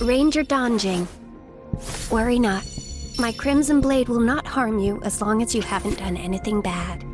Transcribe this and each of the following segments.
Ranger Donjing. Worry not. My Crimson Blade will not harm you as long as you haven't done anything bad.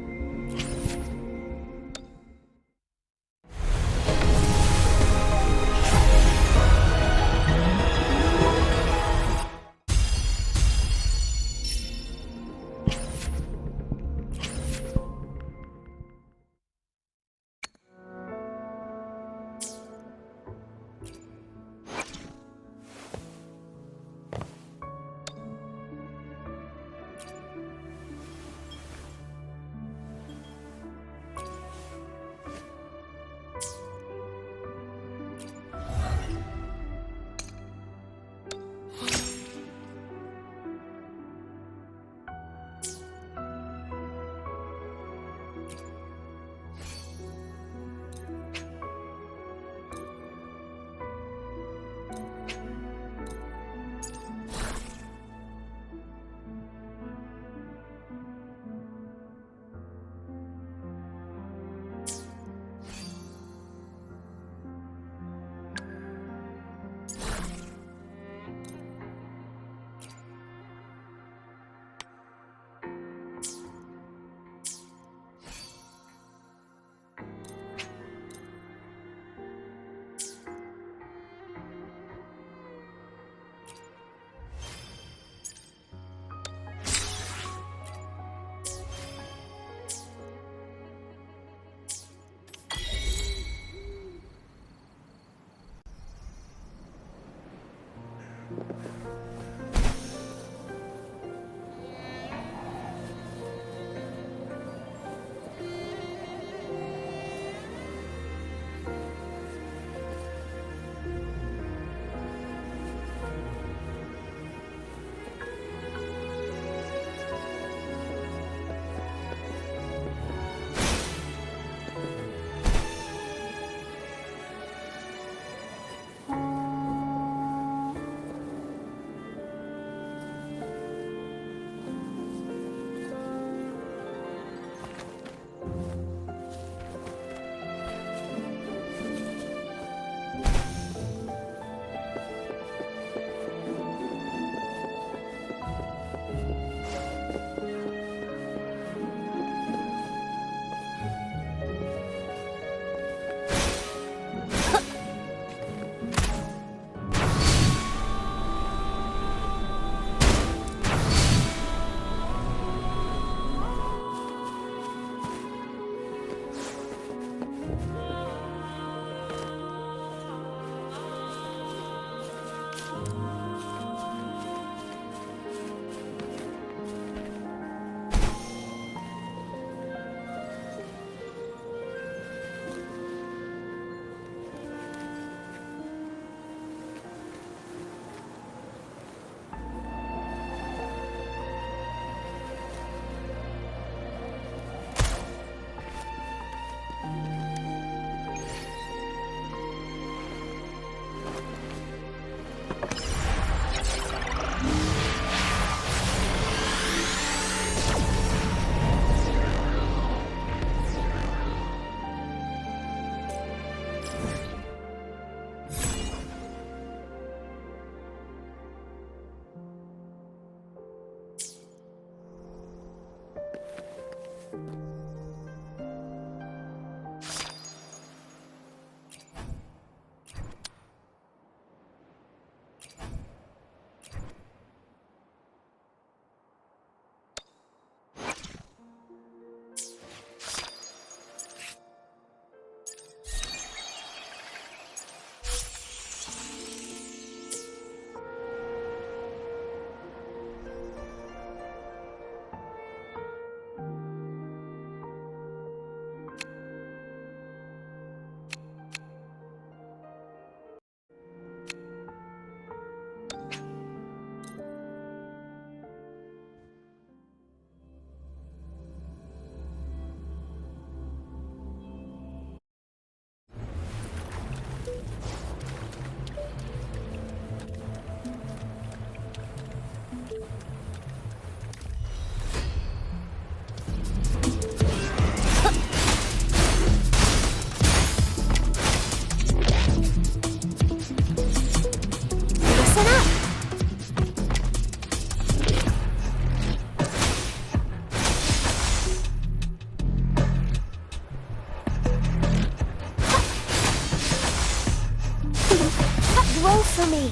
me.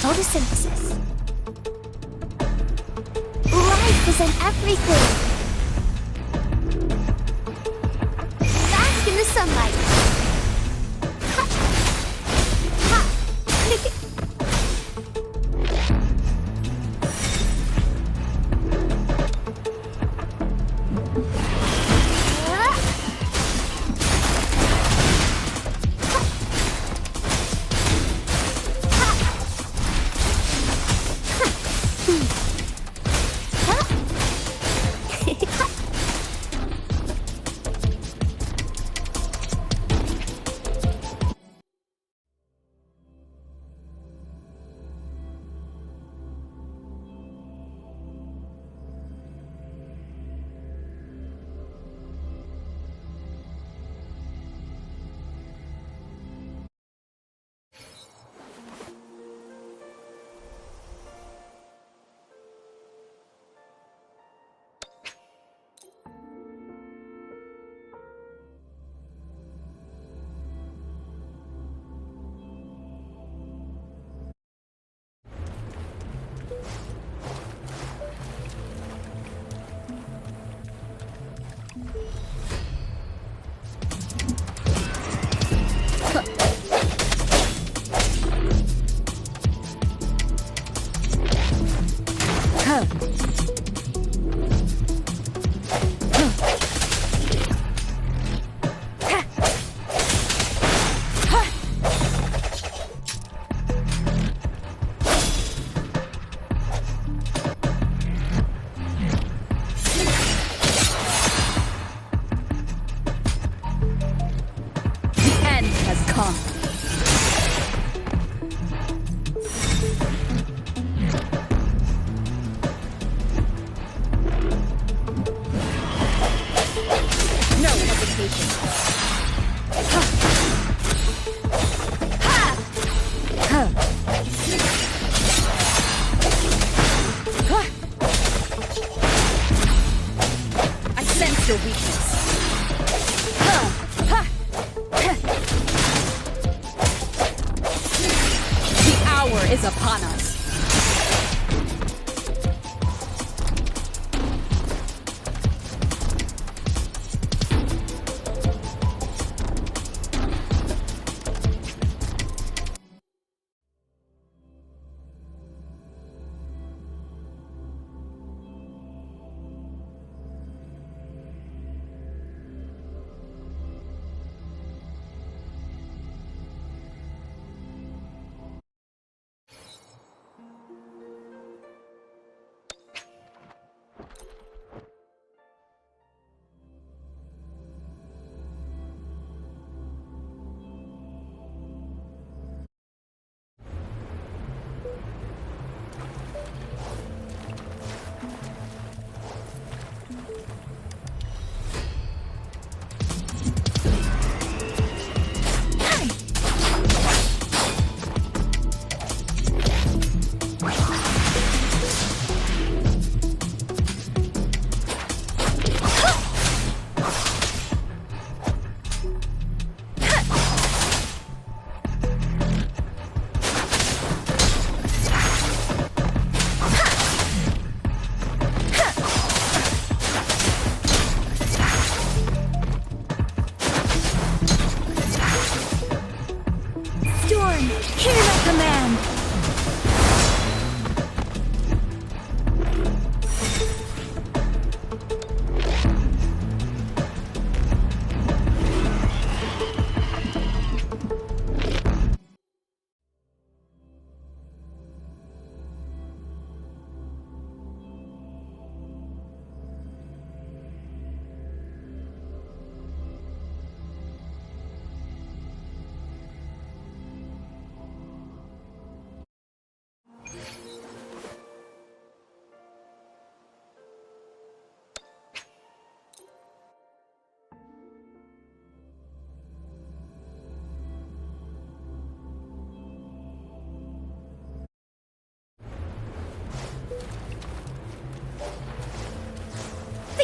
Photosynthesis. Life is in everything. Bask in the sunlight. Ha. Ha. Your weakness. The hour is upon us.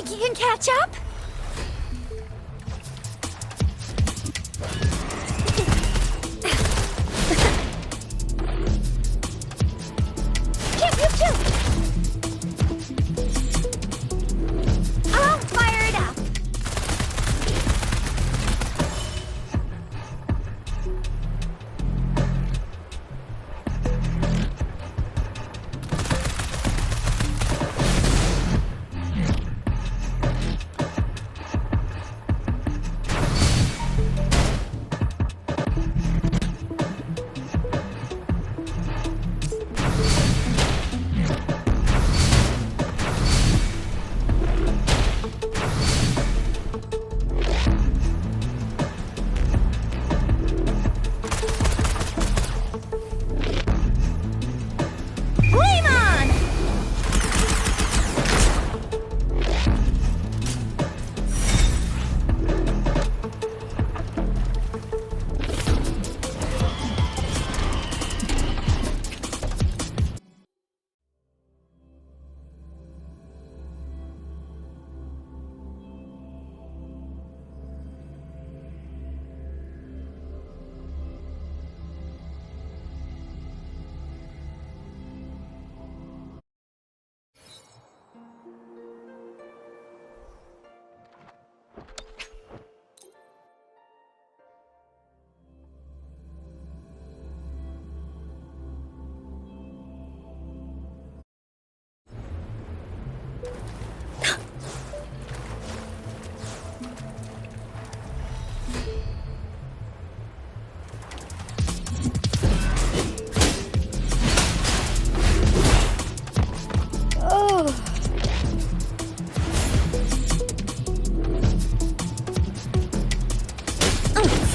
Think you can catch up? Pew, pew, pew. I'll fire it up.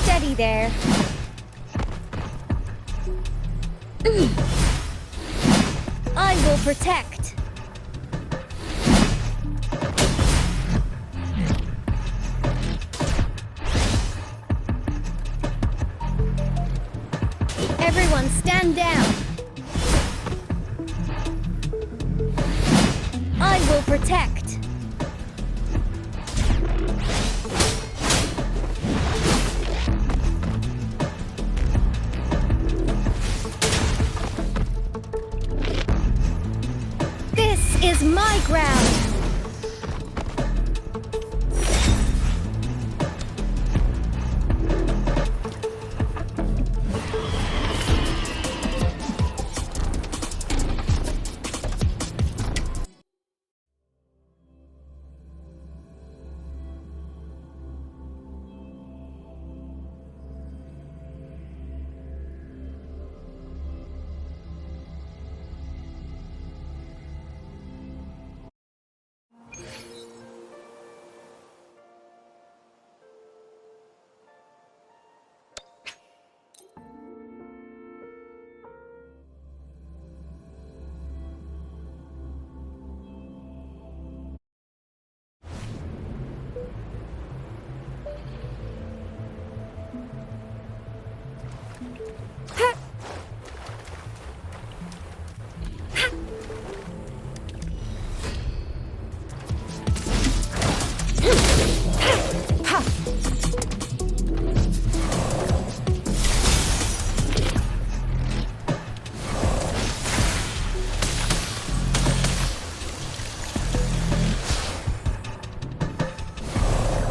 Steady there. I will protect. Everyone stand down. I will protect. This is my ground.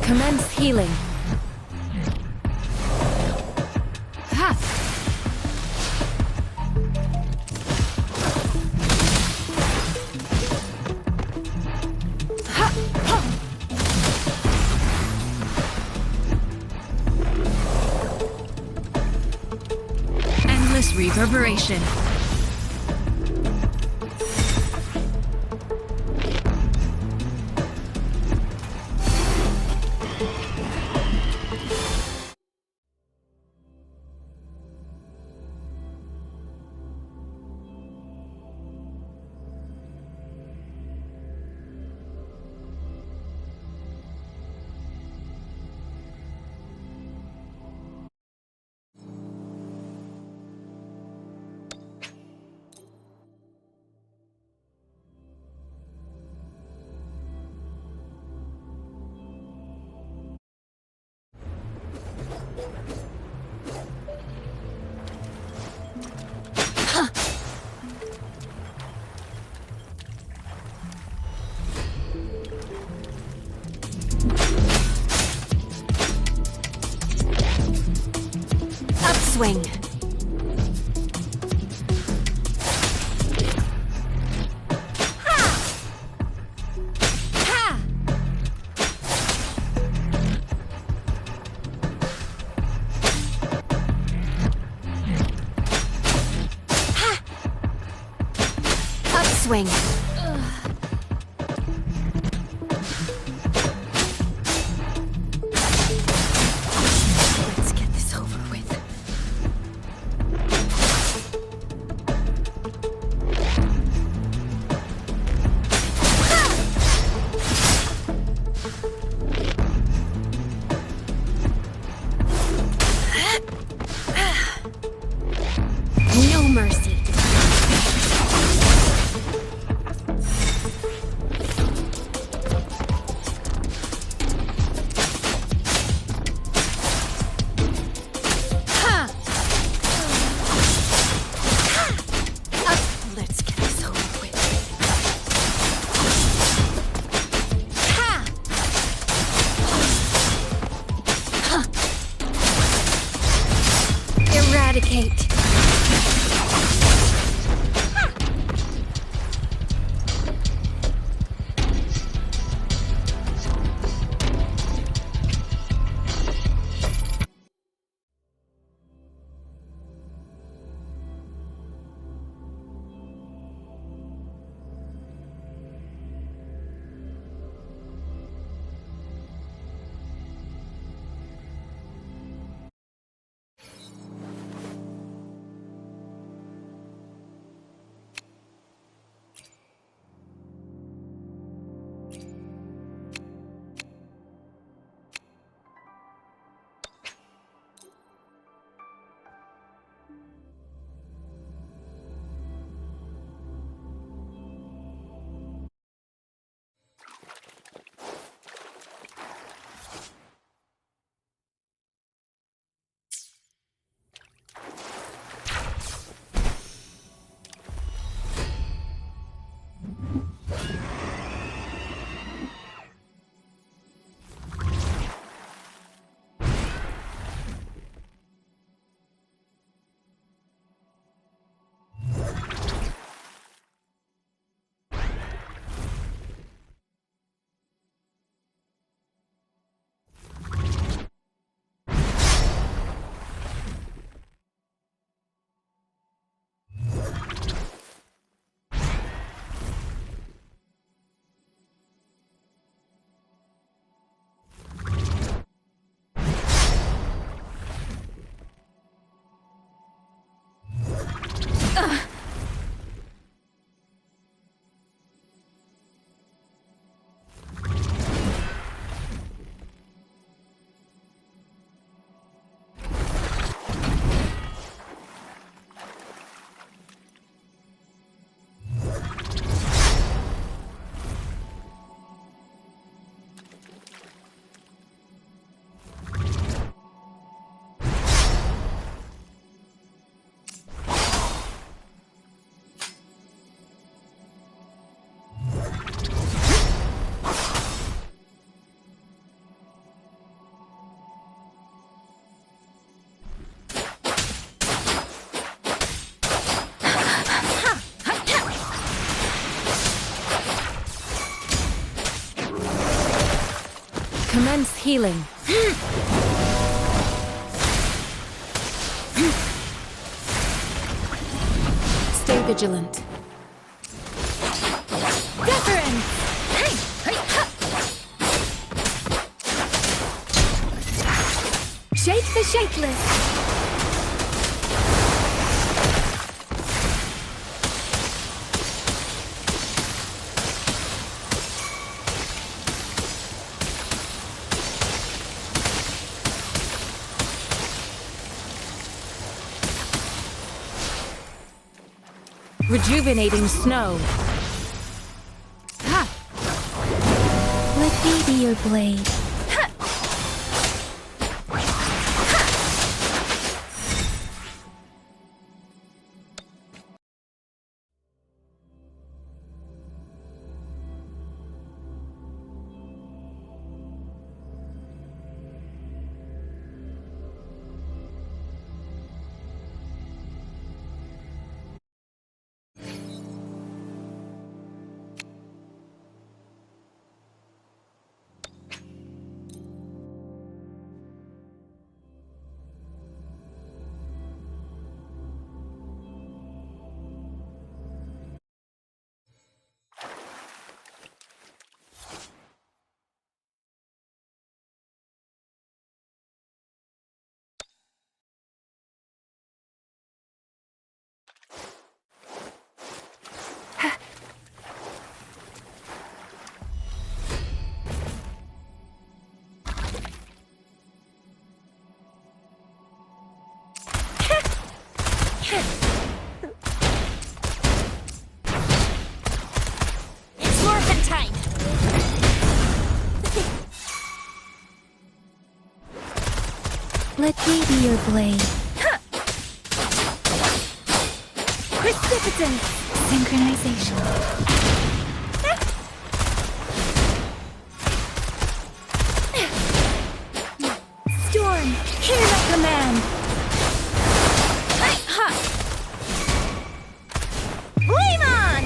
Commence healing. Ha! Ha! Ha! Endless reverberation. Upswing. Upswing. Let's get this over with. No mercy. Let's get this over with. Ha! Eradicate. Commence healing. Stay vigilant. Wuthering! Shake the shakeless. Rejuvenating snow. Ha! Let me be your blade. It's morphin' time! Let me be your blade. Precipitance! Synchronization. Storm! Hear my command! Flame on!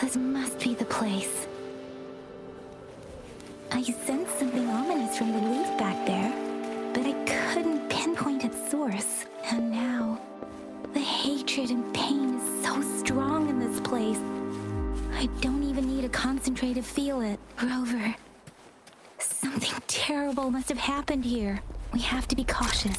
This must be the place. I sensed something ominous from the leaf back there, but I couldn't pinpoint its source. And now, the hatred and pain is so strong in this place. I don't even need a concentrate to feel it. Rover, something terrible must have happened here. We have to be cautious.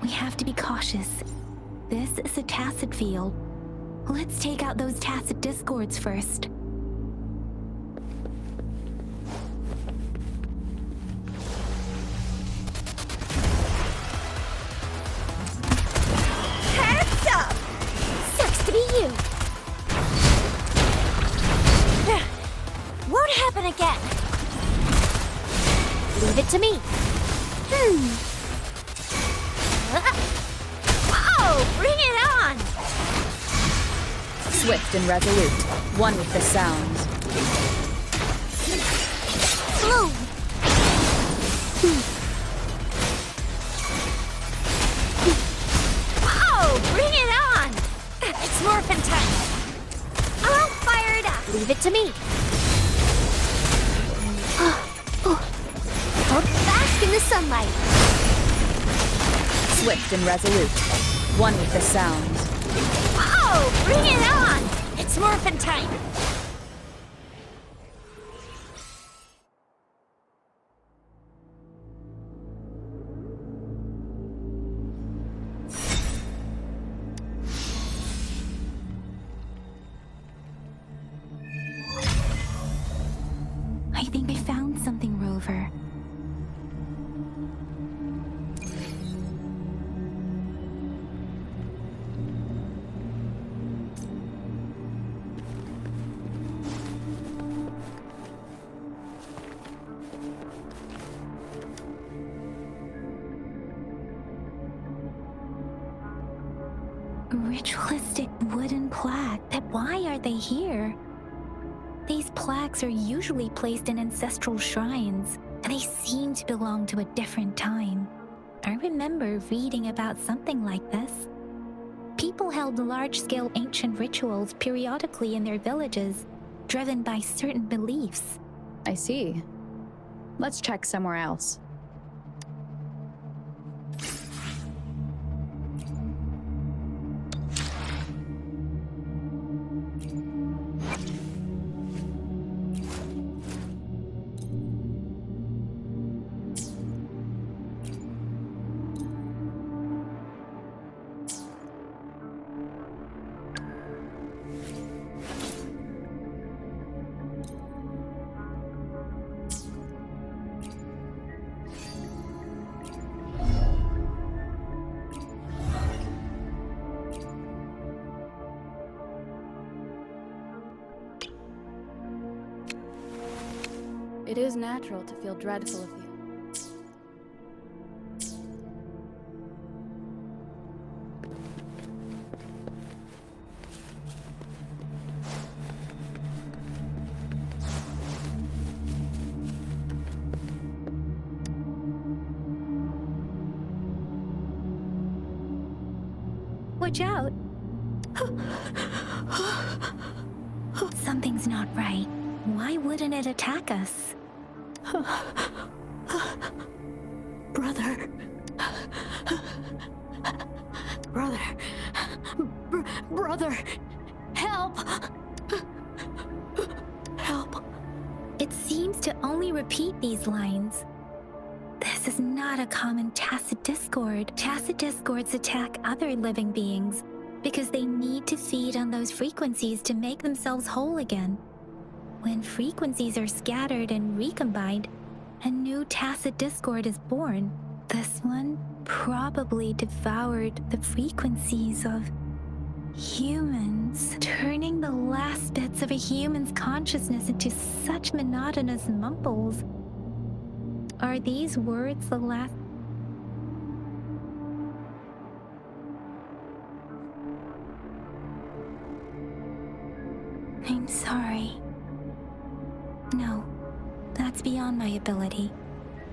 We have to be cautious. This is a tacit field. Let's take out those tacit discords first. Heads up! Sucks to be you! Won't happen again! Leave it to me! Whoa! Bring it on! Swift and resolute, one with the sounds. Move! Whoa! Bring it on! It's morphin' time! I'll fire it up! Leave it to me! Hold fast in the sunlight! Swift and resolute, one with the sounds. Whoa! Bring it on! It's morphin' time! I think I found something, Rover. Ritualistic wooden plaque. But why are they here? These plaques are usually placed in ancestral shrines, and they seem to belong to a different time. I remember reading about something like this. People held large-scale ancient rituals periodically in their villages, driven by certain beliefs. I see. Let's check somewhere else. It is natural to feel dreadful of you. Watch out! Something's not right. Why wouldn't it attack us? Brother. Brother. Help! Help. It seems to only repeat these lines. This is not a common tacit discord. Tacit discords attack other living beings because they need to feed on those frequencies to make themselves whole again. When frequencies are scattered and recombined, a new tacit discord is born. This one probably devoured the frequencies of humans, turning the last bits of a human's consciousness into such monotonous mumbles. Are these words the last? I'm sorry. No, that's beyond my ability.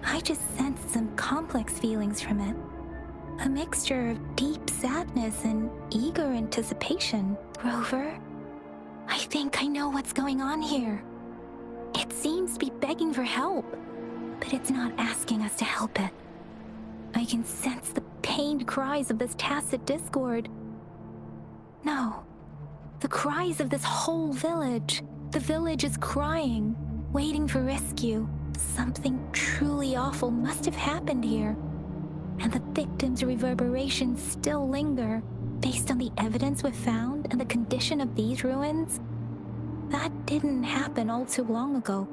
I just sensed some complex feelings from it. A mixture of deep sadness and eager anticipation. Rover, I think I know what's going on here. It seems to be begging for help, but it's not asking us to help it. I can sense the pained cries of this tacit discord. No, the cries of this whole village. The village is crying, waiting for rescue. Something truly awful must have happened here, and the victims' reverberations still linger. Based on the evidence we've found and the condition of these ruins, that didn't happen all too long ago.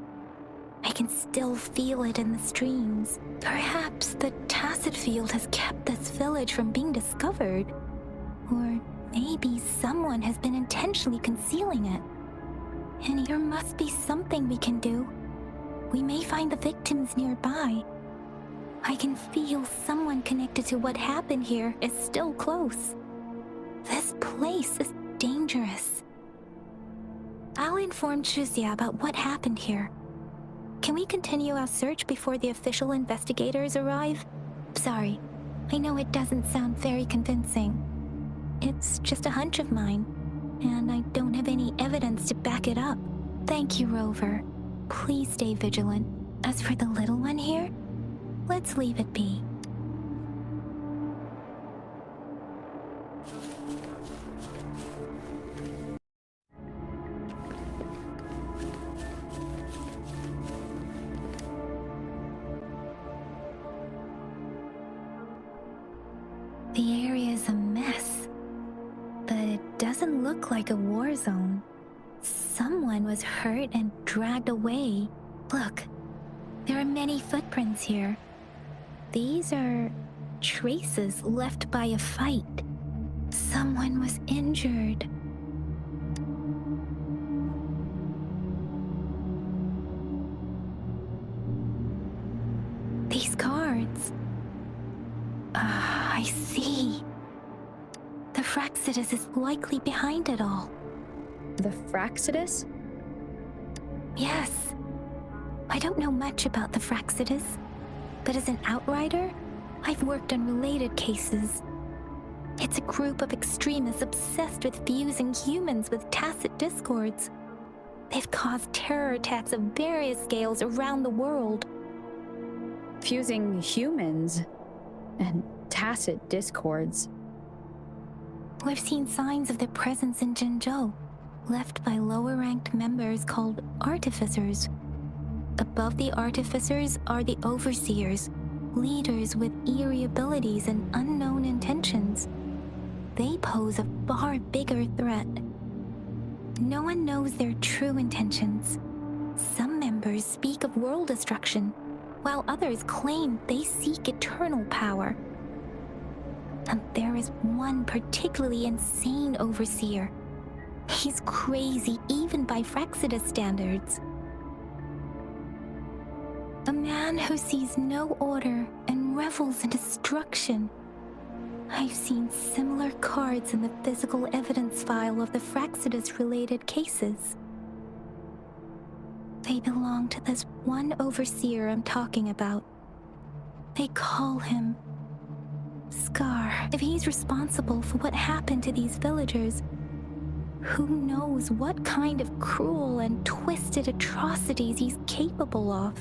I can still feel it in the streams. Perhaps the tacit field has kept this village from being discovered, or maybe someone has been intentionally concealing it. And there must be something we can do. We may find the victims nearby. I can feel someone connected to what happened here is still close. This place is dangerous. I'll inform Chuzia about what happened here. Can we continue our search before the official investigators arrive? Sorry, I know it doesn't sound very convincing. It's just a hunch of mine, and I don't have any evidence to back it up. Thank you, Rover. Please stay vigilant. As for the little one here, let's leave it be. The area is a mess, but it doesn't look like a war zone. Someone was hurt and dragged away. Look, there are many footprints here. These are traces left by a fight. Someone was injured. These cards. I see. The Fraxidus is likely behind it all. The Fraxidus? Yes. I don't know much about the Fraxidus, but as an outrider, I've worked on related cases. It's a group of extremists obsessed with fusing humans with tacit discords. They've caused terror attacks of various scales around the world. Fusing humans and tacit discords. We've seen signs of their presence in Jinzhou, left by lower-ranked members called artificers. Above the artificers are the overseers, leaders with eerie abilities and unknown intentions. They pose a far bigger threat. No one knows their true intentions. Some members speak of world destruction, while others claim they seek eternal power. And there is one particularly insane overseer. He's crazy even by Fraxidus standards. man who sees no order and revels in destruction. I've seen similar cards in the physical evidence file of the Fraxidus-related cases. They belong to this one overseer I'm talking about. They call him Scar. If he's responsible for what happened to these villagers, who knows what kind of cruel and twisted atrocities he's capable of?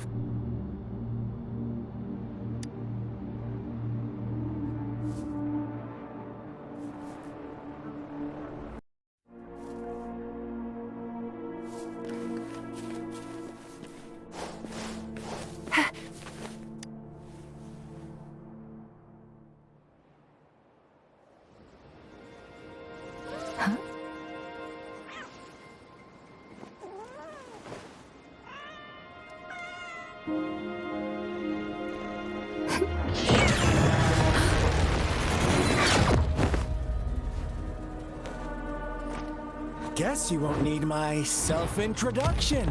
Guess you won't need my self-introduction.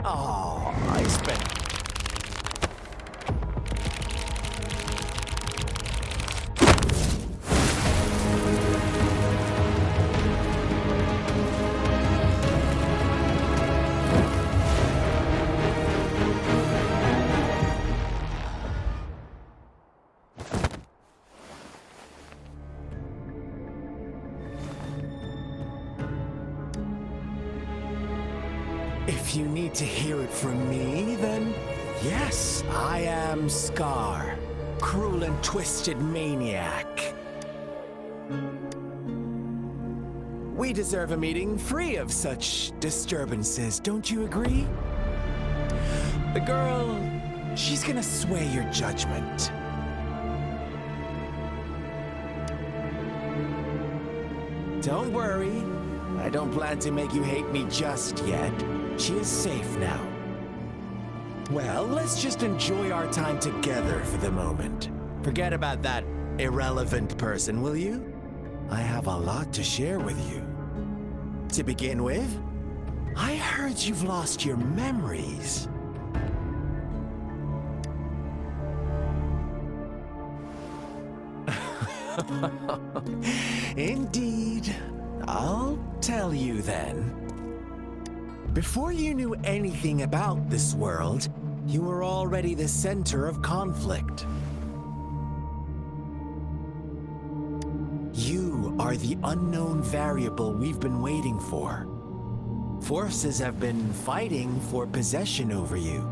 Oh, I spent... If you need to hear it from me, then yes, I am Scar, cruel and twisted maniac. We deserve a meeting free of such disturbances, don't you agree? The girl, she's gonna sway your judgment. Don't worry, I don't plan to make you hate me just yet. She is safe now. Well, let's just enjoy our time together for the moment. Forget about that irrelevant person, will you? I have a lot to share with you. To begin with, I heard you've lost your memories. Indeed. I'll tell you then. Before you knew anything about this world, you were already the center of conflict. You are the unknown variable we've been waiting for. Forces have been fighting for possession over you.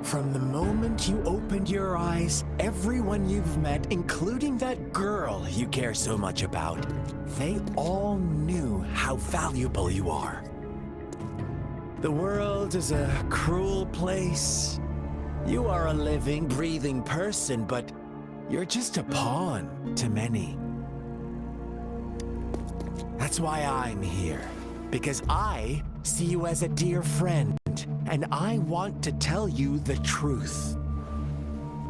From the moment you opened your eyes, everyone you've met, including that girl you care so much about, they all knew how valuable you are. The world is a cruel place. You are a living, breathing person, but you're just a pawn to many. That's why I'm here, because I see you as a dear friend. And I want to tell you the truth.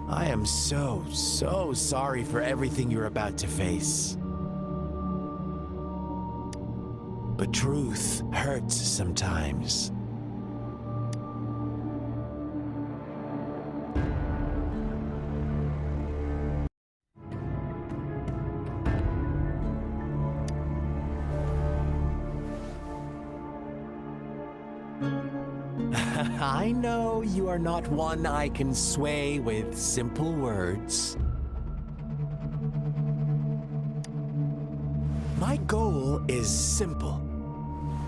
I am so sorry for everything you're about to face. But truth hurts sometimes. I know you are not one I can sway with simple words. My goal is simple.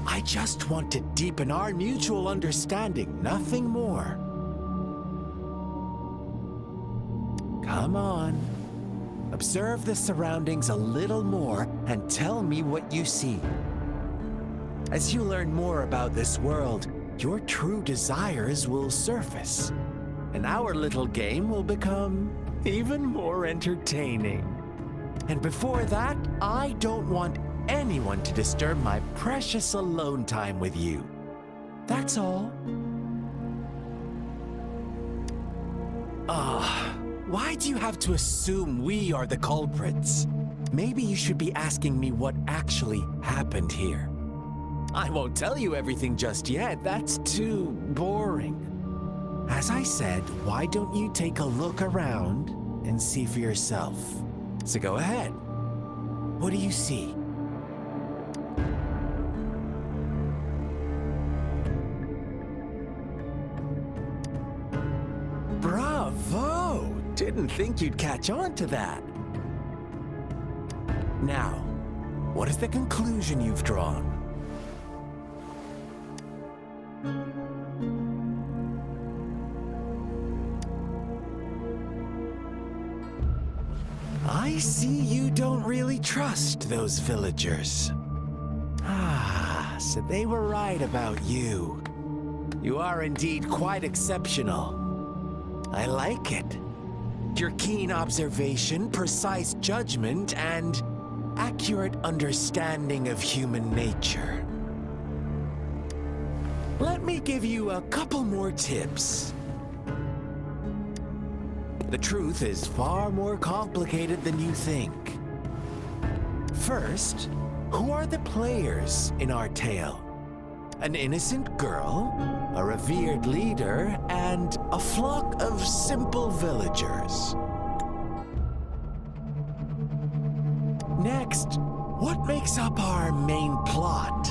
I just want to deepen our mutual understanding, nothing more. Come on. Observe the surroundings a little more and tell me what you see. As you learn more about this world, your true desires will surface, and our little game will become even more entertaining. And before that, I don't want anyone to disturb my precious alone time with you. That's all. Why do you have to assume we are the culprits? Maybe you should be asking me what actually happened here. I won't tell you everything just yet, that's too boring. As I said, why don't you take a look around and see for yourself? So go ahead. What do you see? Bravo! Didn't think you'd catch on to that. Now, what is the conclusion you've drawn? I see you don't really trust those villagers. Ah, so they were right about you. You are indeed quite exceptional. I like it. Your keen observation, precise judgment, and accurate understanding of human nature. Let me give you a couple more tips. The truth is far more complicated than you think. First, who are the players in our tale? An innocent girl, a revered leader, and a flock of simple villagers. Next, what makes up our main plot?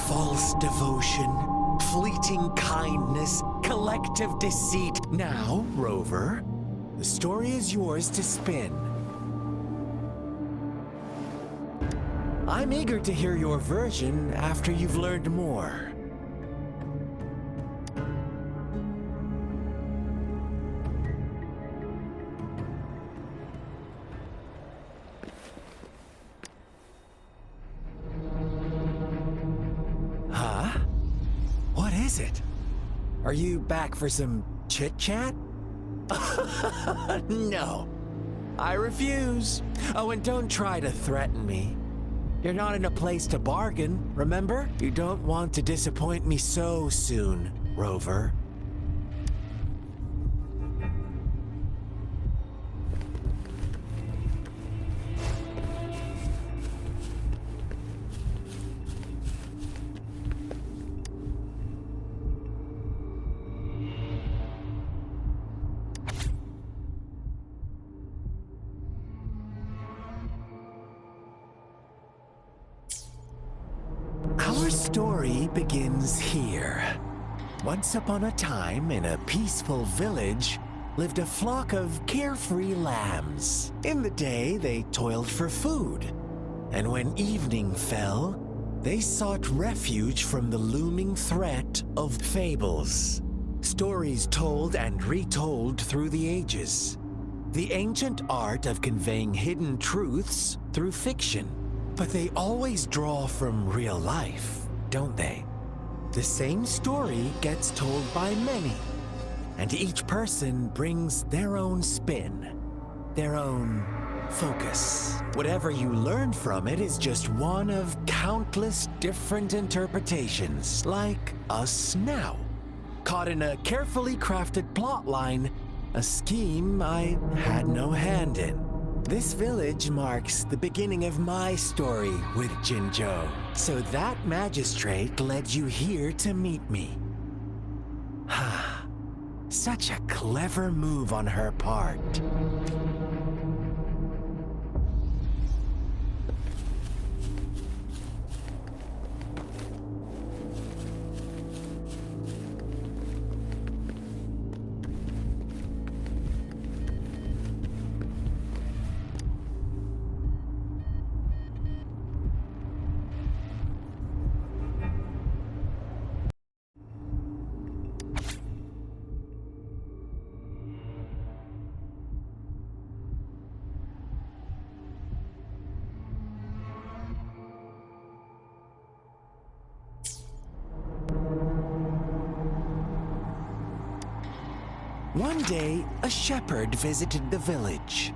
False devotion, fleeting kindness, collective deceit. Now, Rover, the story is yours to spin. I'm eager to hear your version after you've learned more. Huh? What is it? Are you back for some chit-chat? No. I refuse. Oh, and don't try to threaten me. You're not in a place to bargain, remember? You don't want to disappoint me so soon, Rover. Our story begins here. Once upon a time, in a peaceful village, lived a flock of carefree lambs. In the day, they toiled for food, and when evening fell, they sought refuge from the looming threat of fables. Stories told and retold through the ages. The ancient art of conveying hidden truths through fiction. But they always draw from real life, don't they? The same story gets told by many, and each person brings their own spin, their own focus. Whatever you learn from it is just one of countless different interpretations, like us now, caught in a carefully crafted plotline, a scheme I had no hand in. This village marks the beginning of my story with Jinzhou. So that magistrate led you here to meet me. Such a clever move on her part. One day, a shepherd visited the village.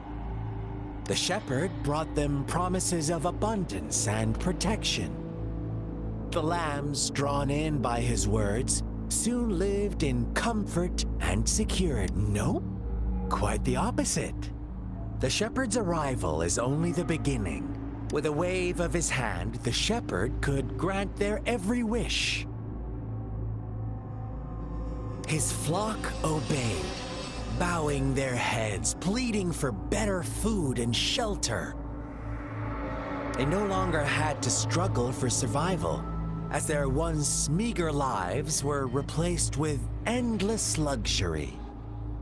The shepherd brought them promises of abundance and protection. The lambs, drawn in by his words, soon lived in comfort and security. Nope, quite the opposite. The shepherd's arrival is only the beginning. With a wave of his hand, the shepherd could grant their every wish. His flock obeyed, bowing their heads, pleading for better food and shelter. They no longer had to struggle for survival, as their once meager lives were replaced with endless luxury.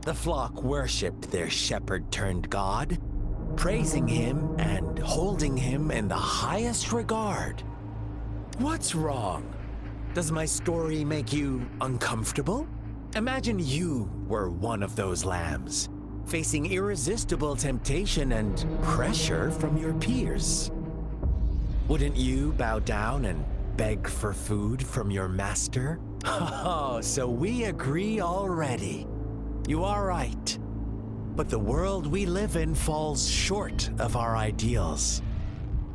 The flock worshipped their shepherd-turned-god, praising him and holding him in the highest regard. What's wrong? Does my story make you uncomfortable? Imagine you were one of those lambs, facing irresistible temptation and pressure from your peers. Wouldn't you bow down and beg for food from your master? Oh, so we agree already. You are right. But the world we live in falls short of our ideals.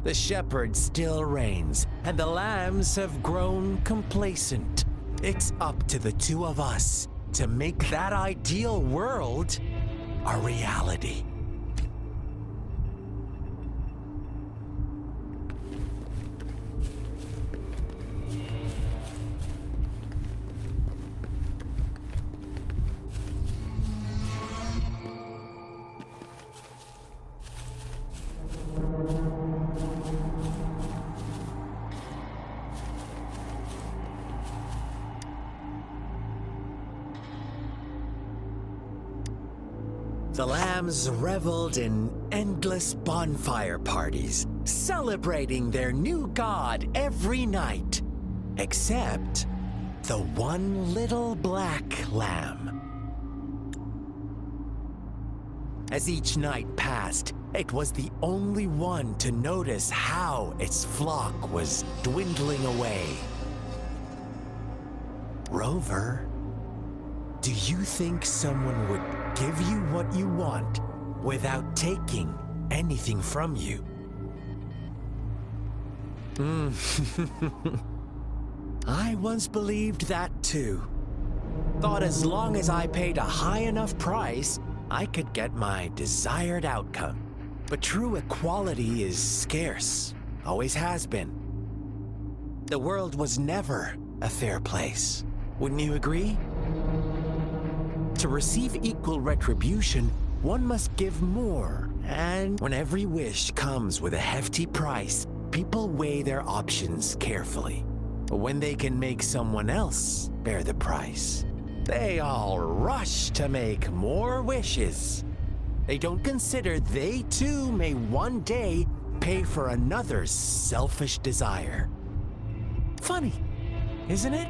The shepherd still reigns, and the lambs have grown complacent. It's up to the two of us to make that ideal world a reality. The lambs reveled in endless bonfire parties, celebrating their new god every night, except the one little black lamb. As each night passed, it was the only one to notice how its flock was dwindling away. Rover, do you think someone would give you what you want without taking anything from you? I once believed that too. Thought as long as I paid a high enough price, I could get my desired outcome. But true equality is scarce, always has been. The world was never a fair place. Wouldn't you agree? To receive equal retribution, one must give more, and when every wish comes with a hefty price, people weigh their options carefully. When they can make someone else bear the price, they all rush to make more wishes. They don't consider they too may one day pay for another's selfish desire. Funny, isn't it?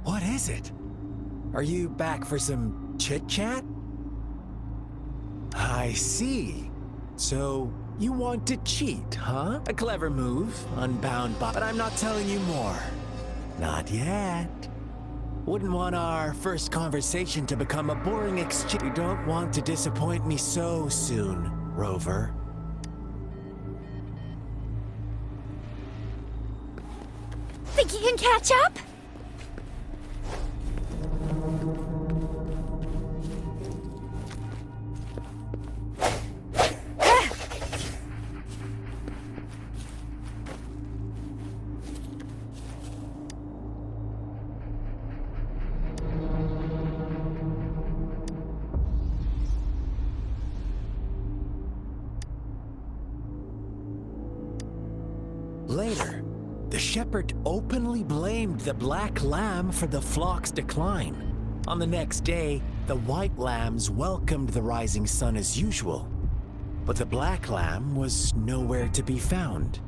What is it? Are you back for some chit-chat? I see. So, you want to cheat, huh? A clever move, unbound by... But I'm not telling you more. Not yet. Wouldn't want our first conversation to become a boring exchange. You don't want to disappoint me so soon, Rover. Think you can catch up? Later, the shepherd openly blamed the black lamb for the flock's decline. On the next day, the white lambs welcomed the rising sun as usual, but the black lamb was nowhere to be found.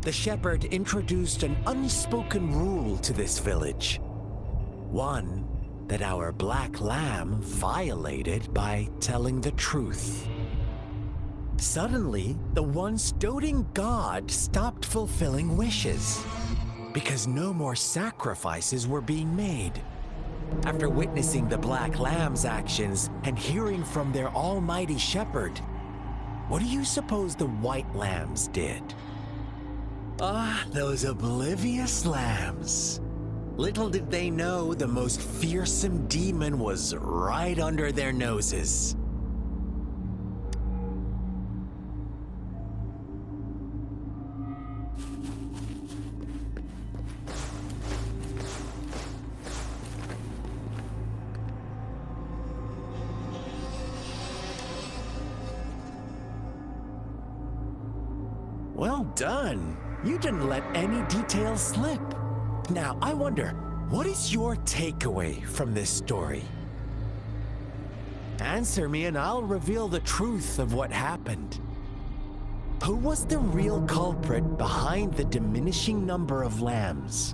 The shepherd introduced an unspoken rule to this village, one that our black lamb violated by telling the truth. Suddenly, the once doting god stopped fulfilling wishes. because no more sacrifices were being made. After witnessing the Black Lamb's actions and hearing from their almighty shepherd, what do you suppose the White Lambs did? Ah, those oblivious lambs. Little did they know the most fearsome demon was right under their noses. Well done. You didn't let any details slip. Now, I wonder, what is your takeaway from this story? Answer me and I'll reveal the truth of what happened. Who was the real culprit behind the diminishing number of lambs?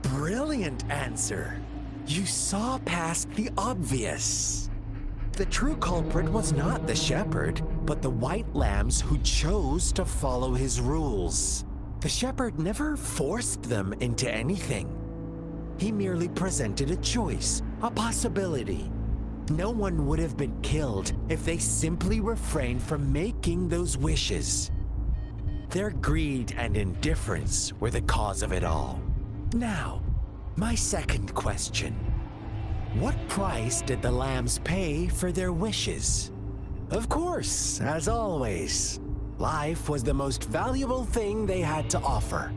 Brilliant answer. You saw past the obvious. The true culprit was not the shepherd, but the white lambs who chose to follow his rules. The shepherd never forced them into anything. He merely presented a choice, a possibility. No one would have been killed if they simply refrained from making those wishes. Their greed and indifference were the cause of it all. Now, my second question. What price did the lambs pay for their wishes? Of course, as always, life was the most valuable thing they had to offer.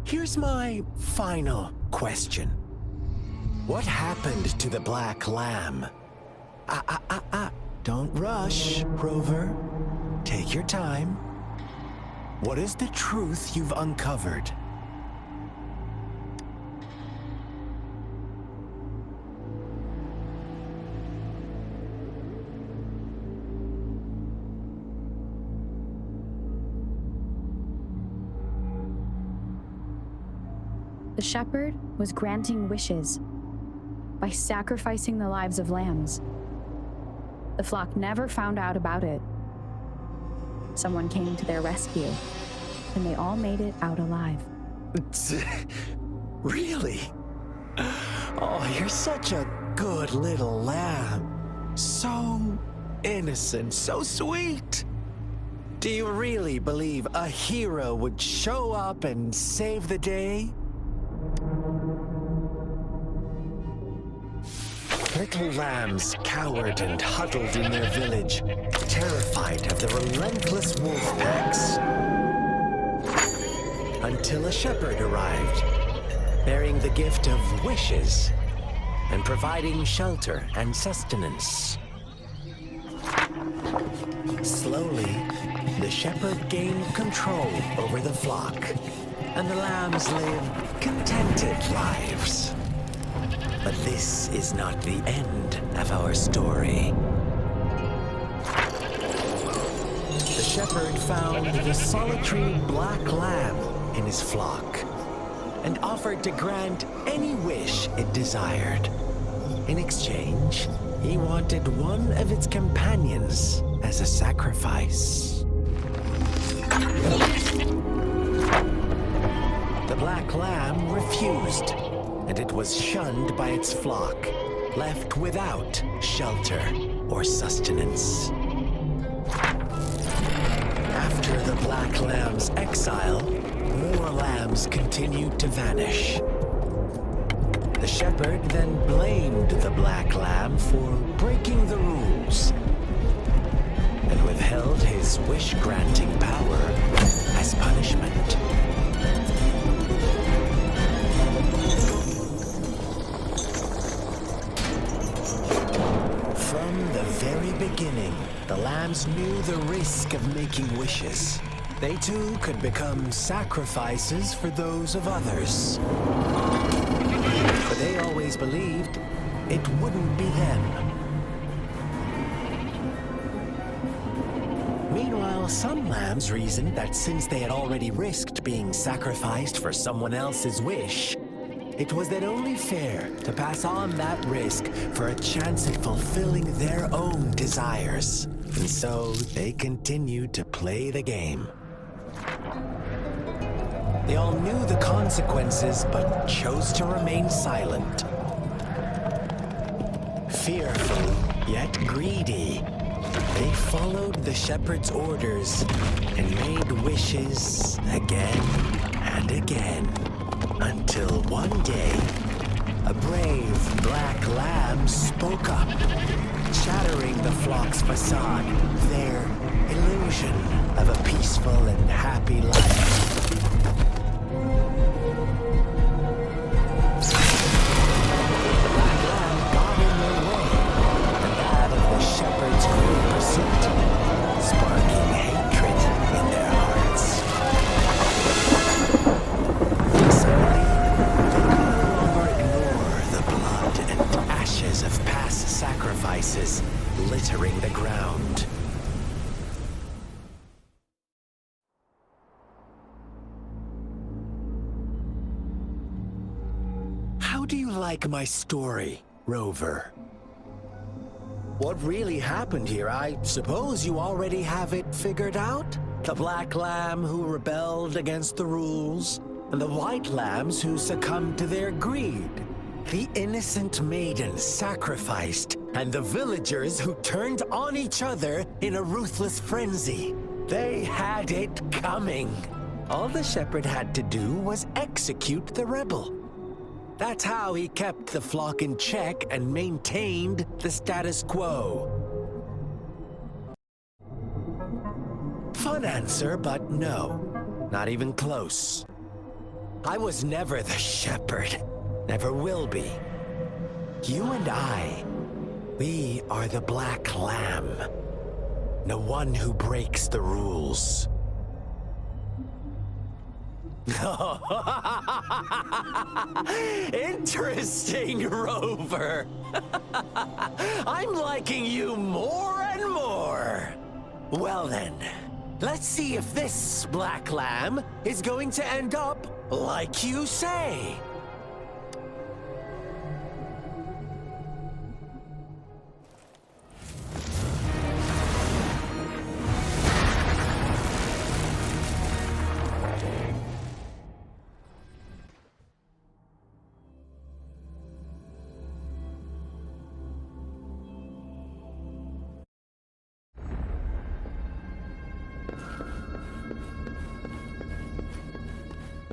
Here's my final question. What happened to the Black Lamb? Don't rush, Rover. Take your time. What is the truth you've uncovered? The shepherd was granting wishes by sacrificing the lives of lambs. The flock never found out about it. Someone came to their rescue, and they all made it out alive. Really? Oh, you're such a good little lamb. So innocent, so sweet. Do you really believe a hero would show up and save the day? Little lambs cowered and huddled in their village, terrified of the relentless wolf packs. Until a shepherd arrived, bearing the gift of wishes and providing shelter and sustenance. Slowly, the shepherd gained control over the flock, and the lambs lived contented lives. But this is not the end of our story. The shepherd found the solitary black lamb in his flock and offered to grant any wish it desired. In exchange, he wanted one of its companions as a sacrifice. The black lamb refused, and it was shunned by its flock, left without shelter or sustenance. After the black lamb's exile, more lambs continued to vanish. The shepherd then blamed the black lamb for breaking the rules and withheld his wish-granting power as punishment. From the very beginning, the lambs knew the risk of making wishes. They too could become sacrifices for those of others. But they always believed it wouldn't be them. Meanwhile, some lambs reasoned that since they had already risked being sacrificed for someone else's wish, It was then only fair to pass on that risk for a chance at fulfilling their own desires. And so they continued to play the game. They all knew the consequences, but chose to remain silent. Fearful, yet greedy, they followed the shepherd's orders and made wishes again and again. Until one day, a brave black lamb spoke up, shattering the flock's facade, their illusion of a peaceful and happy life. The black lamb got in their way, and that of the shepherd's cruel pursuit, sparking hatred in their hearts. Suddenly, they could no longer ignore the blood and ashes of past sacrifices littering the ground. How do you like my story, Rover? What really happened here? I suppose you already have it figured out? The black lamb who rebelled against the rules, and the white lambs who succumbed to their greed. The innocent maiden sacrificed, and the villagers who turned on each other in a ruthless frenzy. They had it coming. All the shepherd had to do was execute the rebel. That's how he kept the flock in check and maintained the status quo. Fun answer, but no. Not even close. I was never the shepherd. Never will be. You and I, we are the black lamb. The one who breaks the rules. Interesting, Rover. I'm liking you more and more. Well then, let's see if this black lamb is going to end up like you say.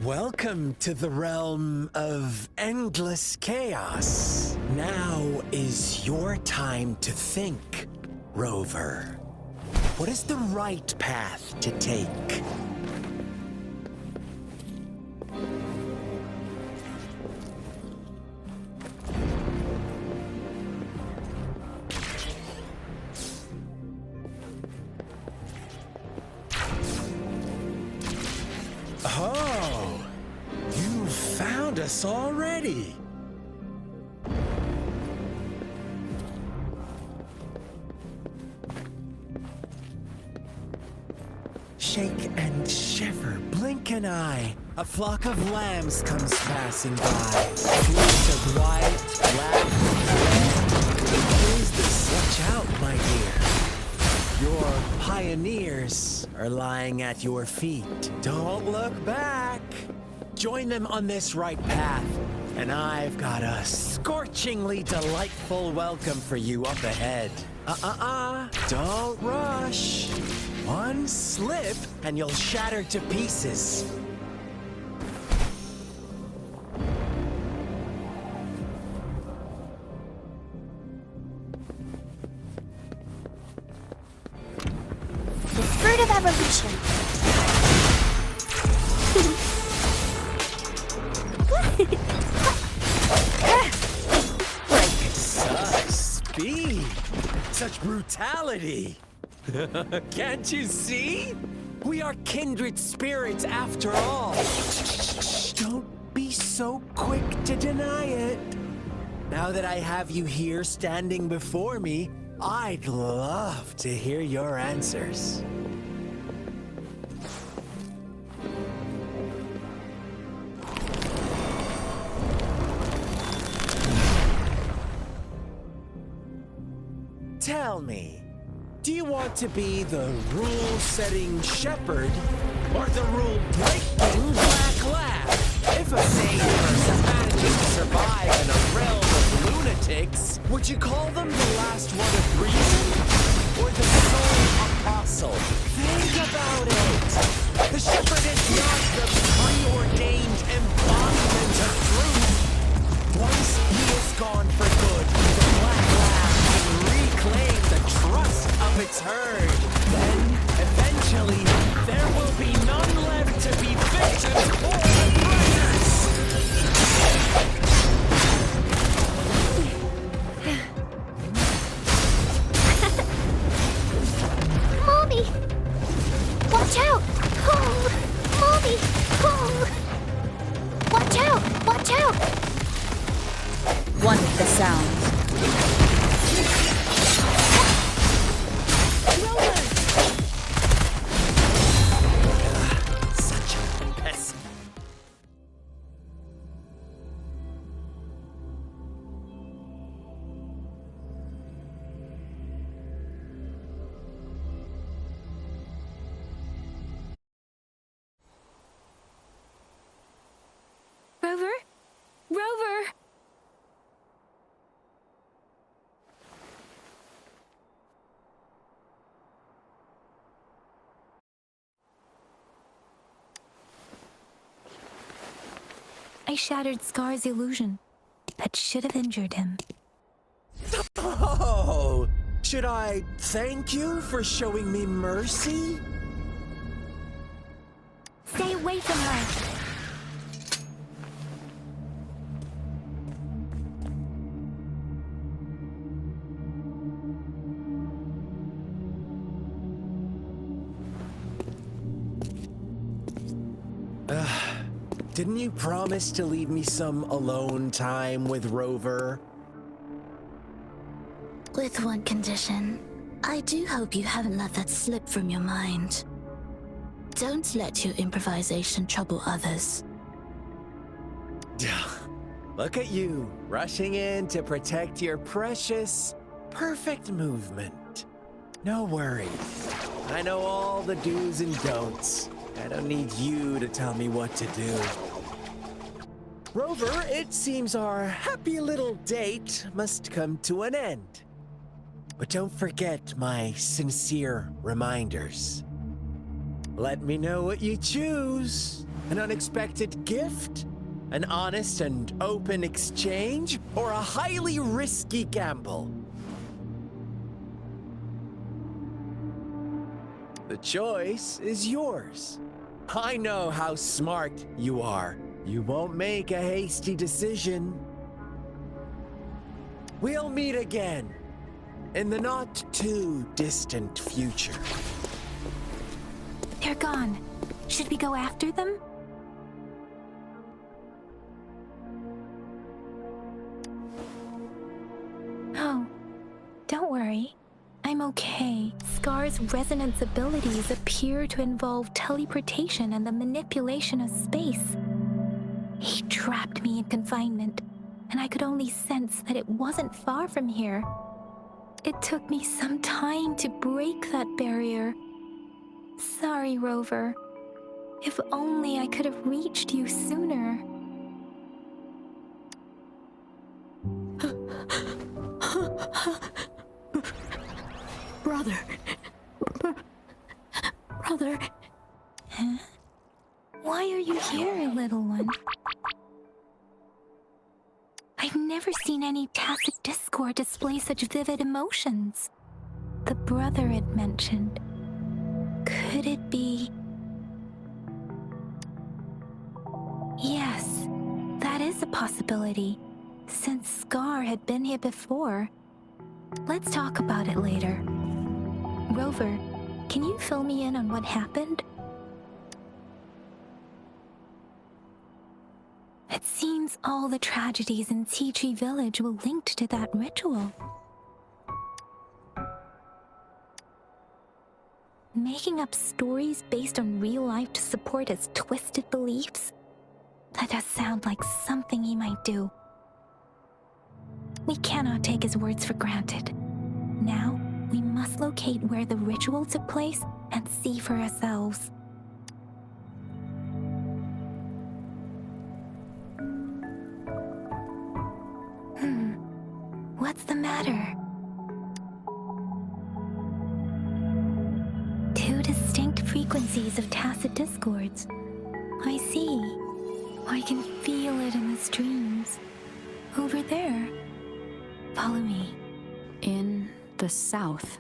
Welcome to the realm of endless chaos. Now is your time to think, Rover. What is the right path to take? Oh, you found us already. Shake and shiver, blink an eye. A flock of lambs comes passing by. Fleets of white, black, red. Please to stretch out, my dear. Your pioneers are lying at your feet. Don't look back. Join them on this right path, and I've got a scorchingly delightful welcome for you up ahead. Don't rush. One slip, and you'll shatter to pieces. The fruit of evolution. Such speed, such brutality. Can't you see? We are kindred spirits after all. Don't be so quick to deny it. Now that I have you here standing before me, I'd love to hear your answers. Do you want to be the rule-setting shepherd or the rule-breaking black lab? If a sane person manages to survive in a realm of lunatics, would you call them the last one of reason or the sole apostle? Think about it. The shepherd is not the preordained embodiment of truth. Once he is gone for good, the black lab can reclaim the trust of its herd. Then, eventually, there will be none left to be victims or oppressors. Mommy! Watch out! Oh, Mommy! Oh! Watch out! Watch out! One with the sounds. Such a pest. Rover? Rover! I shattered Scar's illusion. That should have injured him. Oh, should I thank you for showing me mercy? Stay away from her! Didn't you promise to leave me some alone time with Rover? With one condition. I do hope you haven't let that slip from your mind. Don't let your improvisation trouble others. Look at you, rushing in to protect your precious, perfect movement. No worries. I know all the do's and don'ts. I don't need you to tell me what to do. Rover, it seems our happy little date must come to an end. But don't forget my sincere reminders. Let me know what you choose. An unexpected gift? An honest and open exchange? Or a highly risky gamble? The choice is yours. I know how smart you are. You won't make a hasty decision. We'll meet again in the not-too-distant future. They're gone. Should we go after them? Oh, don't worry. I'm okay. Scar's resonance abilities appear to involve teleportation and the manipulation of space. He trapped me in confinement, and I could only sense that it wasn't far from here. It took me some time to break that barrier. Sorry, Rover. If only I could have reached you sooner. Brother. Brother. Huh? Why are you here, little one? I've never seen any tacit discord display such vivid emotions. The brother it mentioned. Could it be... Yes, that is a possibility, since Scar had been here before. Let's talk about it later. Rover, can you fill me in on what happened? It seems all the tragedies in Tea Tree Village were linked to that ritual. Making up stories based on real life to support his twisted beliefs? That does sound like something he might do. We cannot take his words for granted. Now, we must locate where the ritual took place and see for ourselves. What's the matter? Two distinct frequencies of tacit discords. I see. I can feel it in the streams. Over there. Follow me. In the south.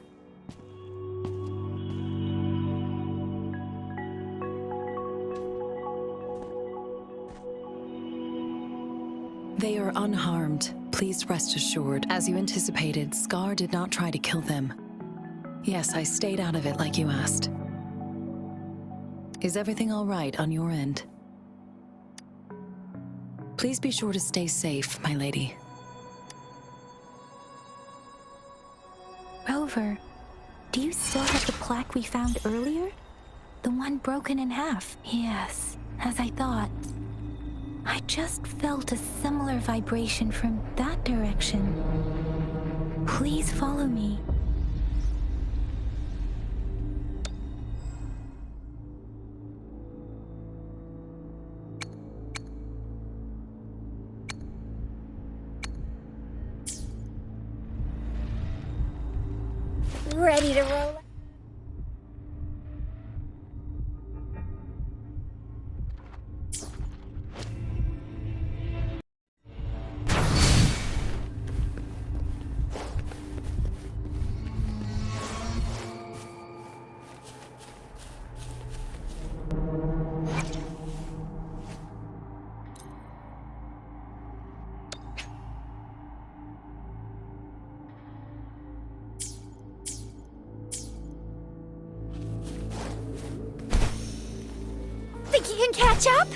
They are unharmed. Please rest assured. As you anticipated, Scar did not try to kill them. Yes, I stayed out of it like you asked. Is everything all right on your end? Please be sure to stay safe, my lady. Rover, do you still have the plaque we found earlier? The one broken in half? Yes, as I thought. I just felt a similar vibration from that direction. Please follow me. Ready to roll? Think you can catch up?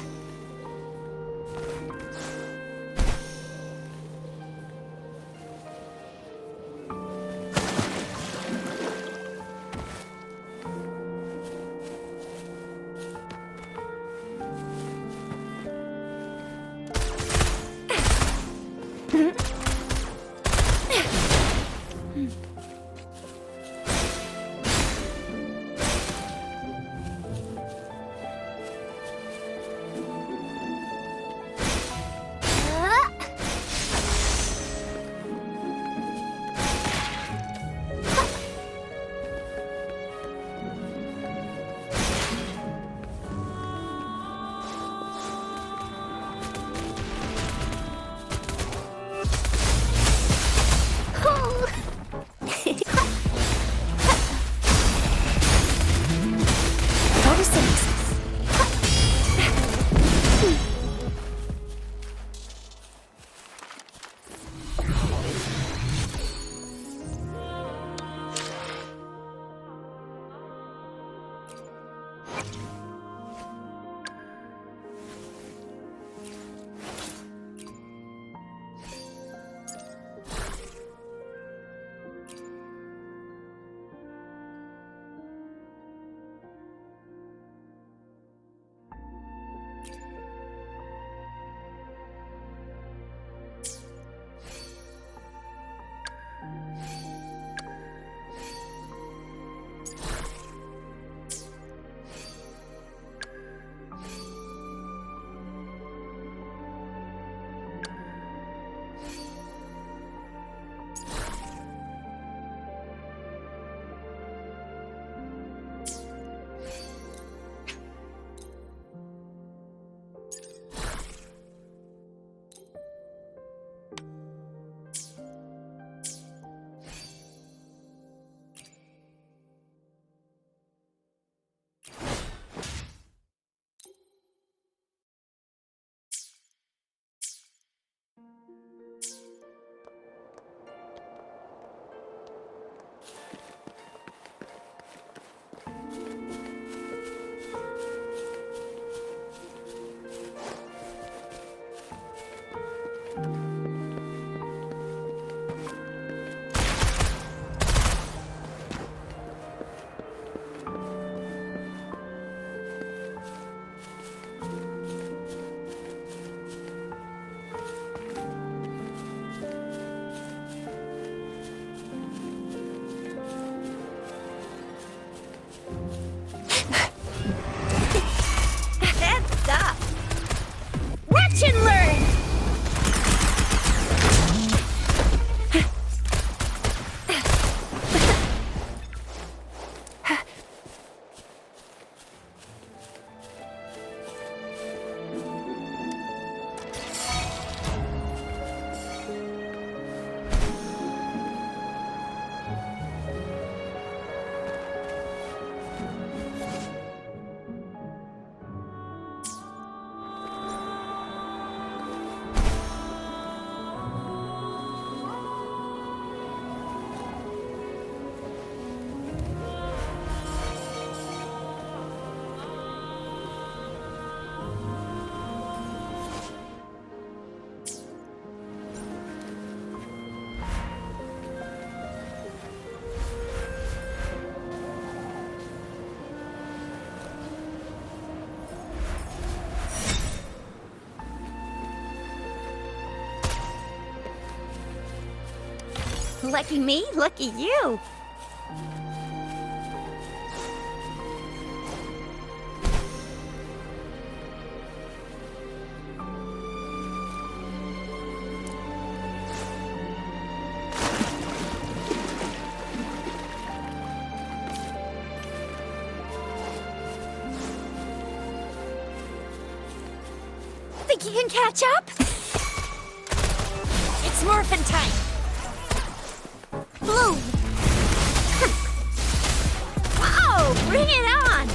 Lucky me, lucky you. Think you can catch up? It's morphin' time. Bloom! Whoa! Bring it on!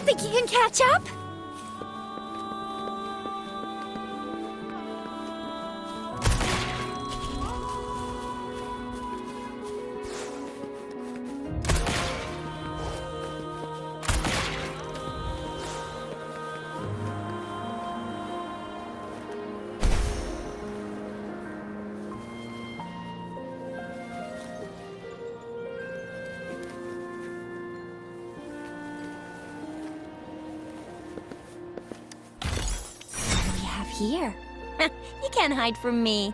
Think you can catch up? Here. You can't hide from me.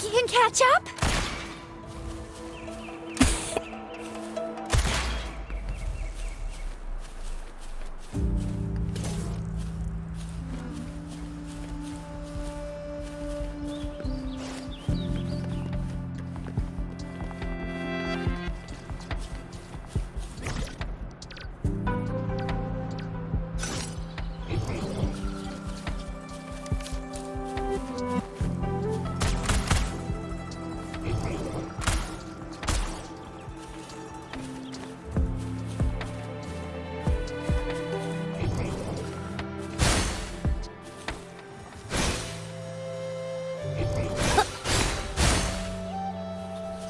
you can catch up?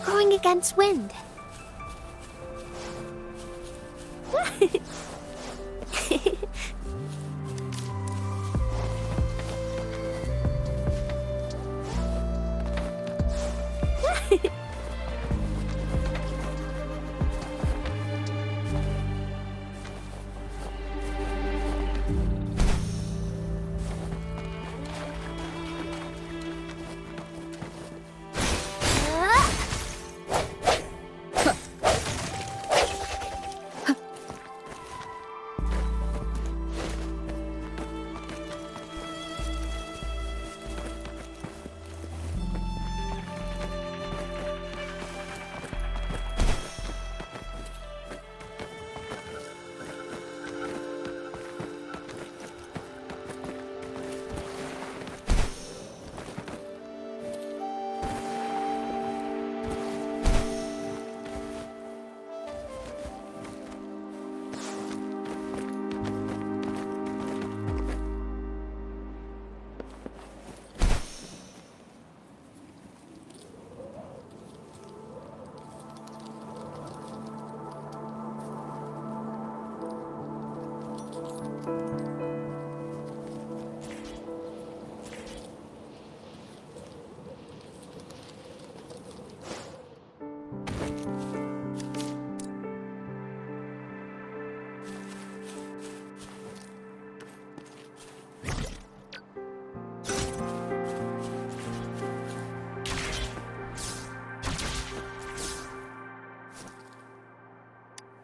Going against wind.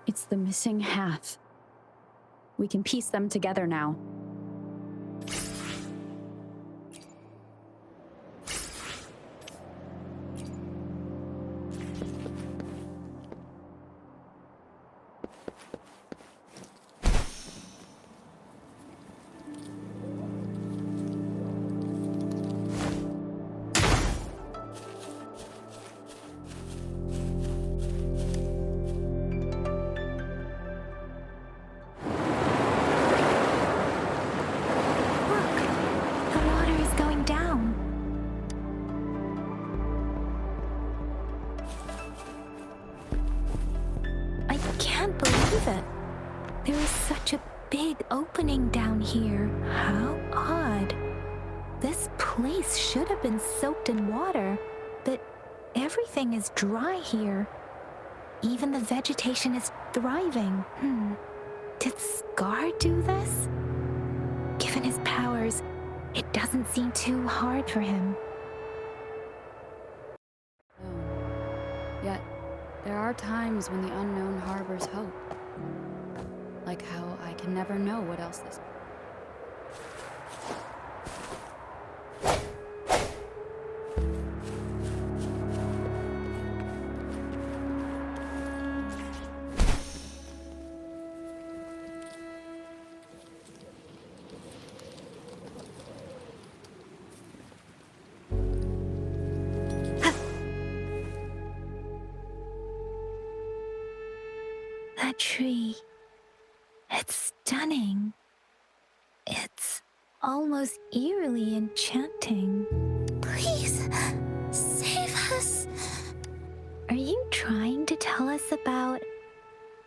It's the missing half. We can piece them together now. There is such a big opening down here. How odd. This place should have been soaked in water, but everything is dry here. Even the vegetation is thriving. Did Scar do this? Given his powers, it doesn't seem too hard for him. Yet, there are times when the unknown harbors hope. Like how I can never know what else this... That tree. It's stunning. It's almost eerily enchanting. Please, save us. Are you trying to tell us about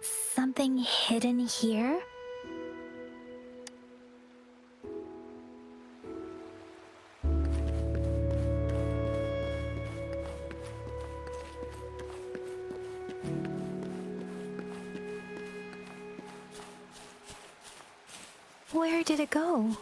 something hidden here? Where did it go?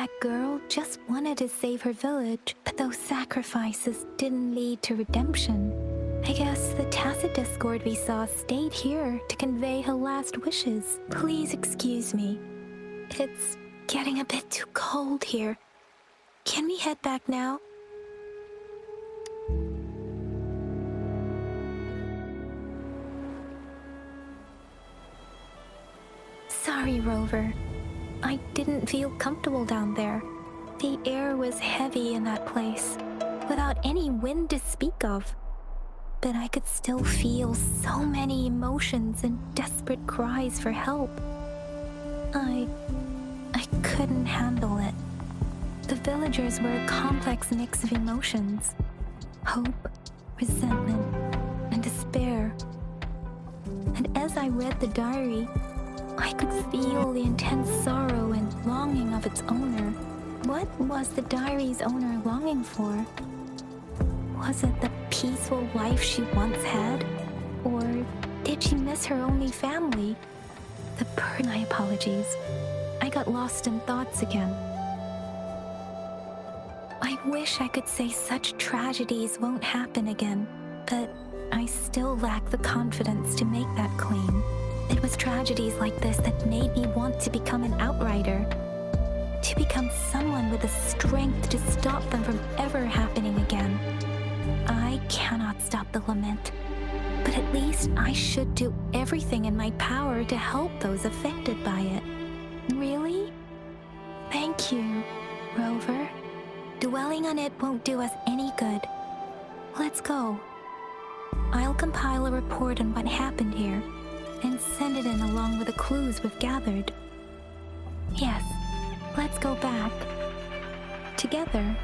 That girl just wanted to save her village, but those sacrifices didn't lead to redemption. I guess the tacit discord we saw stayed here to convey her last wishes. Please excuse me. It's getting a bit too cold here. Can we head back now? Sorry, Rover. I didn't feel comfortable down there. The air was heavy in that place, without any wind to speak of. But I could still feel so many emotions and desperate cries for help. I couldn't handle it. The villagers were a complex mix of emotions: hope, resentment, and despair. And as I read the diary, I could feel the intense sorrow and longing of its owner. What was the diary's owner longing for? Was it the peaceful life she once had? Or did she miss her only family? My apologies. I got lost in thoughts again. I wish I could say such tragedies won't happen again, but I still lack the confidence to make that claim. It was tragedies like this that made me want to become an outrider, to become someone with the strength to stop them from ever happening again. I cannot stop the lament, but at least I should do everything in my power to help those affected by it. Really? Thank you, Rover. Dwelling on it won't do us any good. Let's go. I'll compile a report on what happened here and send it in along with the clues we've gathered. Yes, let's go back. Together.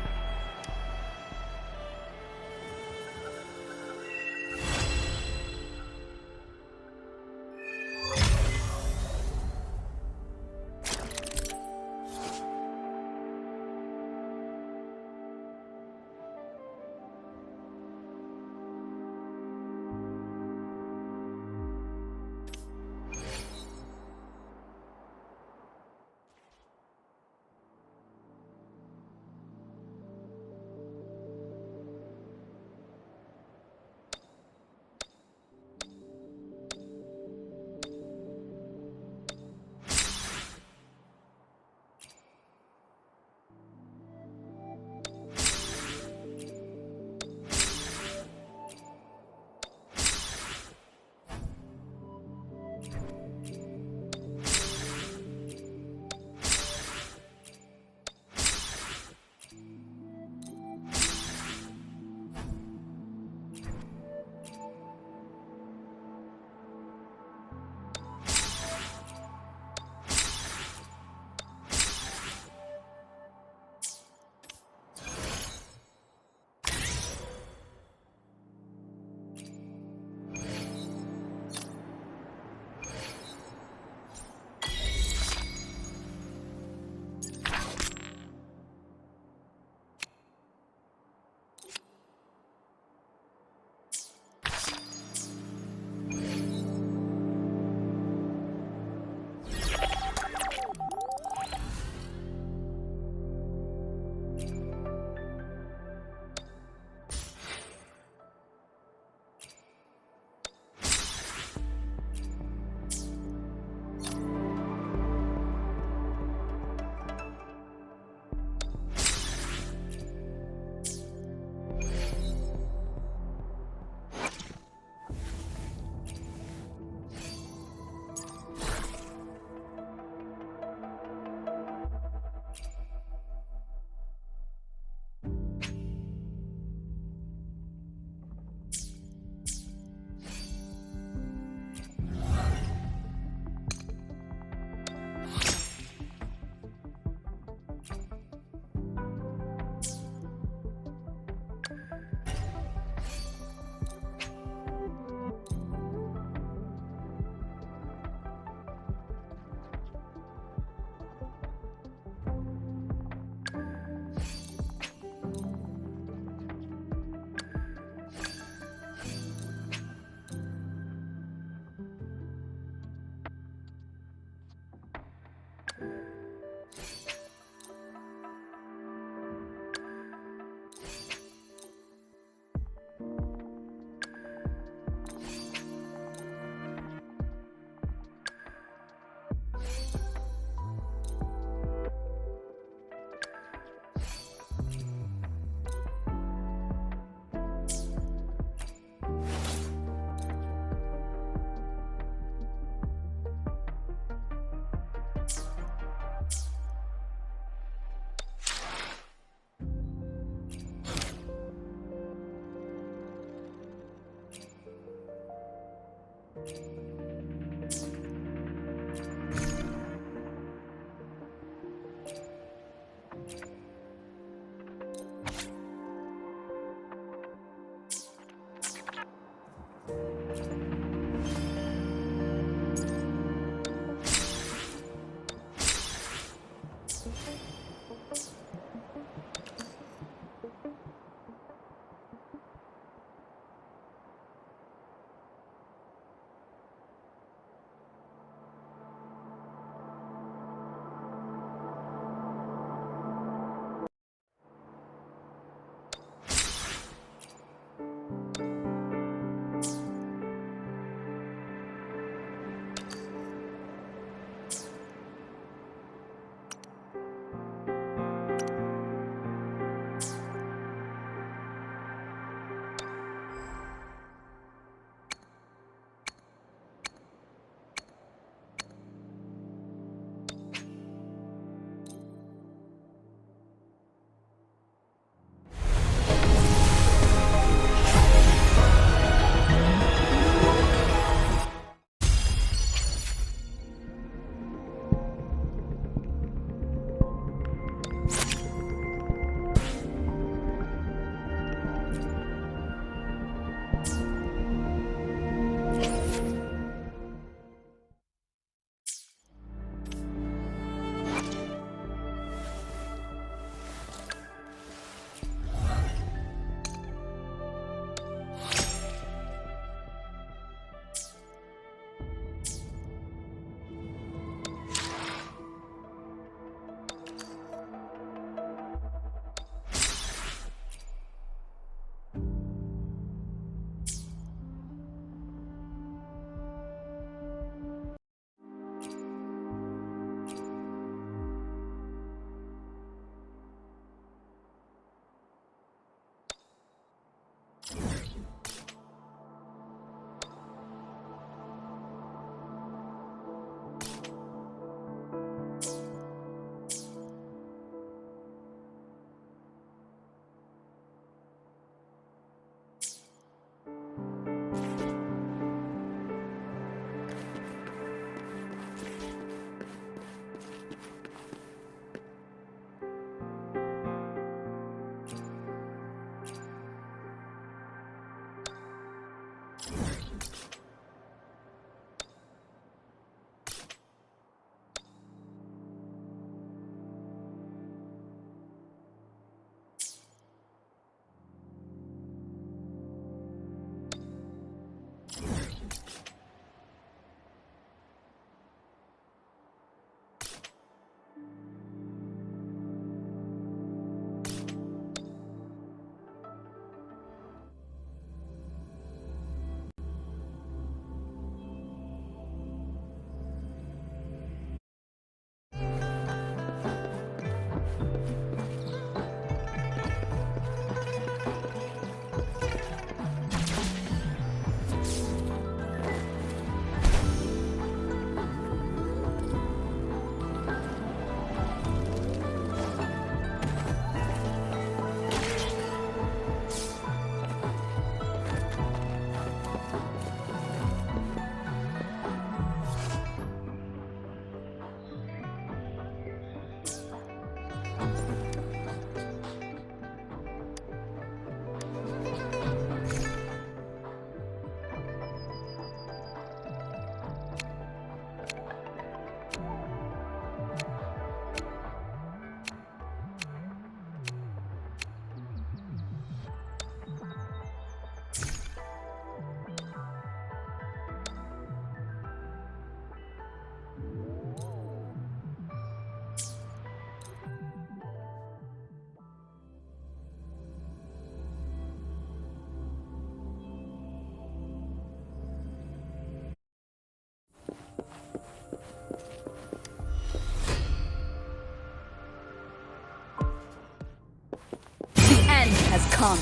come.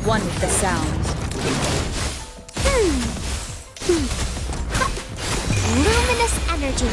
One with the sound. Luminous energy.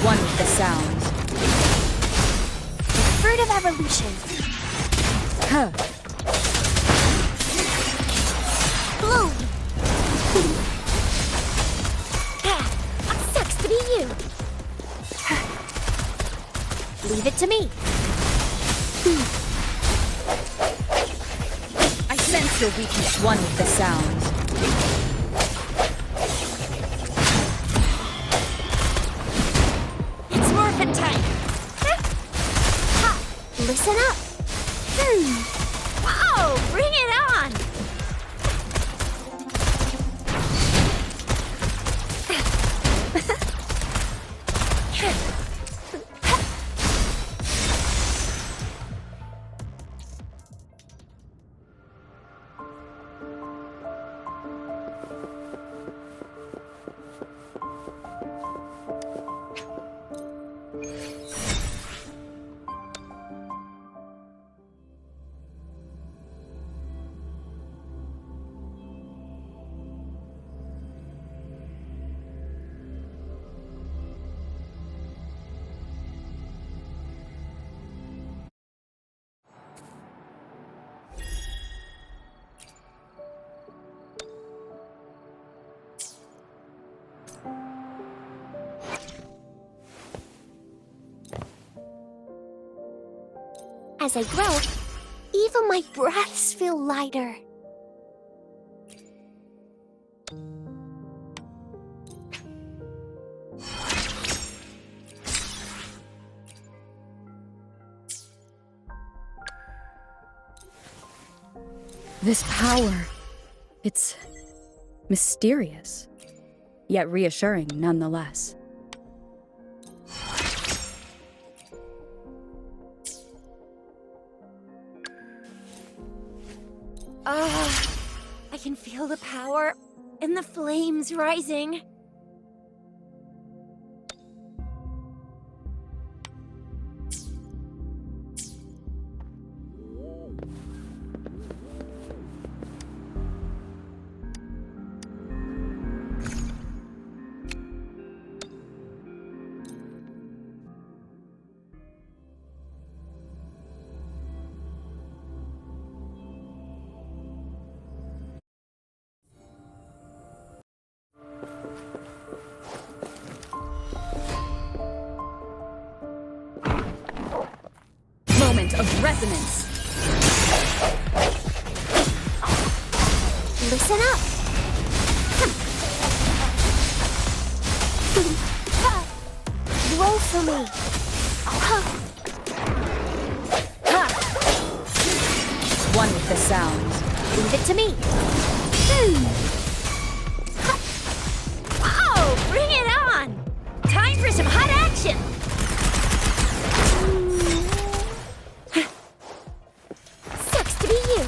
One with the sound. The fruit of evolution. Huh. Bloom. Sucks to be you. Leave it to me. I sense your weakness. One with the sound. Listen up. Wow, bring it on. As I grow, even my breaths feel lighter. This power, it's mysterious, yet reassuring nonetheless. I can feel the power and the flames rising. Of resonance. Listen up. Grow for me. One with the sound. Leave it to me. Oh, bring it on! Time for some hot action! Sucks to be you.